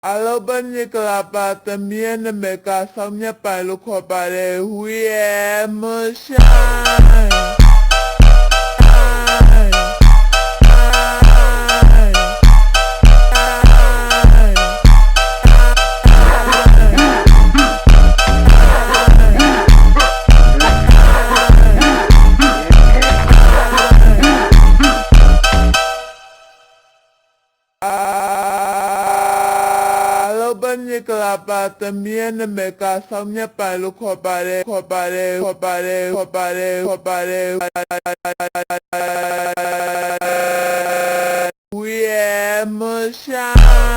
Alo bên như là bà tầm miên mẹ cả xong nhá bà lúc họ bà đề huy em mơ shine bên như là bà tầm miên mẹ cả xong nhá bà lúc họ bà đề huy em mơ shine